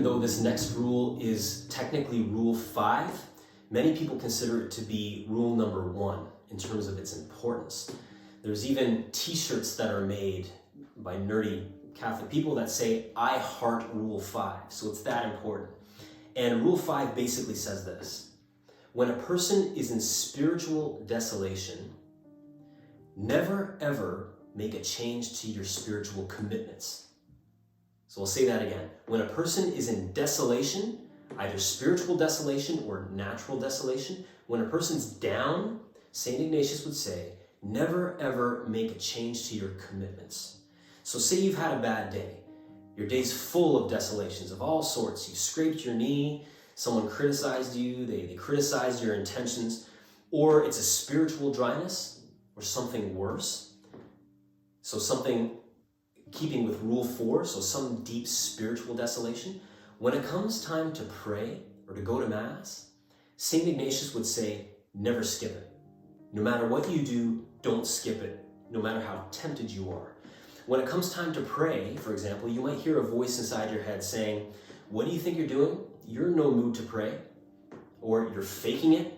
even though this next rule is technically rule 5, many people consider it to be rule number 1 in terms of its importance. There's even t-shirts that are made by nerdy Catholic people that say, I heart rule 5. So it's that important. And rule 5 basically says this: when a person is in spiritual desolation, never ever make a change to your spiritual commitments. So I'll say that again. When a person is in desolation, either spiritual desolation or natural desolation, when a person's down, St. Ignatius would say, never ever make a change to your commitments. So say you've had a bad day. Your day's full of desolations of all sorts. You scraped your knee, someone criticized you, they criticized your intentions, or it's a spiritual dryness or something worse. So something keeping with rule 4, so some deep spiritual desolation. When it comes time to pray or to go to Mass, St. Ignatius would say, never skip it. No matter what you do, don't skip it, no matter how tempted you are. When it comes time to pray, for example, you might hear a voice inside your head saying, what do you think you're doing? You're in no mood to pray. Or you're faking it.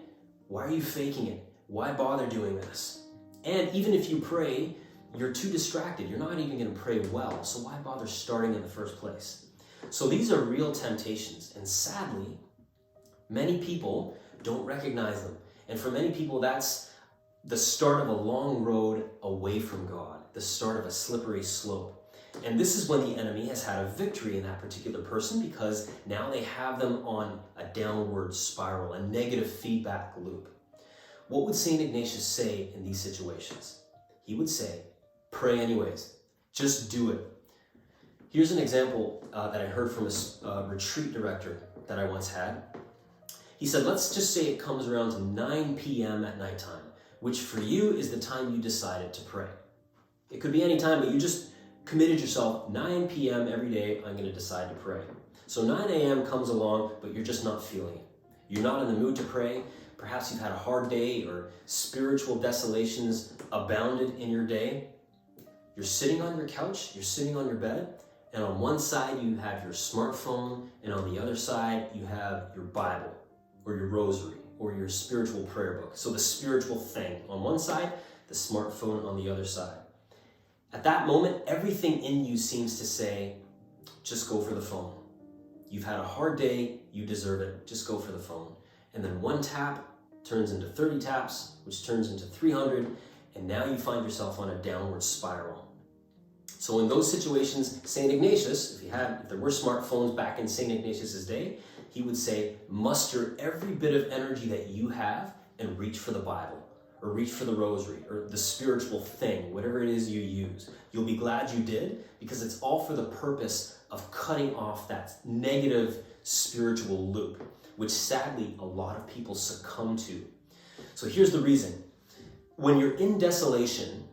Why are you faking it? Why bother doing this? And even if you pray, you're too distracted. You're not even going to pray well. So why bother starting in the first place? So these are real temptations. And sadly, many people don't recognize them. And for many people, that's the start of a long road away from God, the start of a slippery slope. And this is when the enemy has had a victory in that particular person, because now they have them on a downward spiral, a negative feedback loop. What would St. Ignatius say in these situations? He would say, pray anyways. Just do it. Here's an example that I heard from a retreat director that I once had. He said, let's just say it comes around to 9 p.m. at nighttime, which for you is the time you decided to pray. It could be any time, but you just committed yourself, 9 p.m. every day, I'm going to decide to pray. So 9 a.m. comes along, but you're just not feeling it. You're not in the mood to pray. Perhaps you've had a hard day or spiritual desolations abounded in your day. You're sitting on your couch, you're sitting on your bed, and on one side you have your smartphone, and on the other side you have your Bible or your rosary or your spiritual prayer book. So the spiritual thing on one side, the smartphone on the other side. At that moment, everything in you seems to say, just go for the phone. You've had a hard day, you deserve it, just go for the phone. And then one tap turns into 30 taps, which turns into 300, and now you find yourself on a downward spiral. So in those situations, St. Ignatius, if there were smartphones back in St. Ignatius's day, he would say, muster every bit of energy that you have and reach for the Bible, or reach for the rosary, or the spiritual thing, whatever it is you use. You'll be glad you did, because it's all for the purpose of cutting off that negative spiritual loop, which sadly a lot of people succumb to. So here's the reason. When you're in desolation,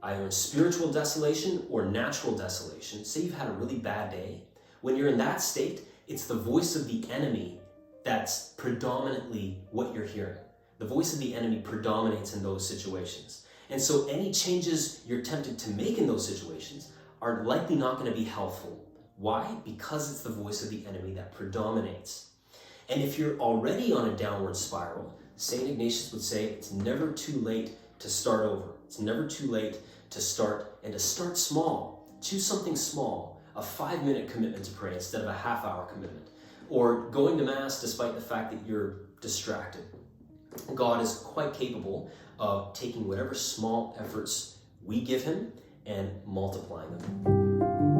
either in spiritual desolation or natural desolation, say you've had a really bad day, when you're in that state, it's the voice of the enemy that's predominantly what you're hearing. The voice of the enemy predominates in those situations. And so any changes you're tempted to make in those situations are likely not going to be helpful. Why? Because it's the voice of the enemy that predominates. And if you're already on a downward spiral, St. Ignatius would say it's never too late to start over. It's never too late to start, and to start small. Choose something small, a 5-minute commitment to pray instead of a half-hour commitment, or going to Mass despite the fact that you're distracted. God is quite capable of taking whatever small efforts we give him and multiplying them.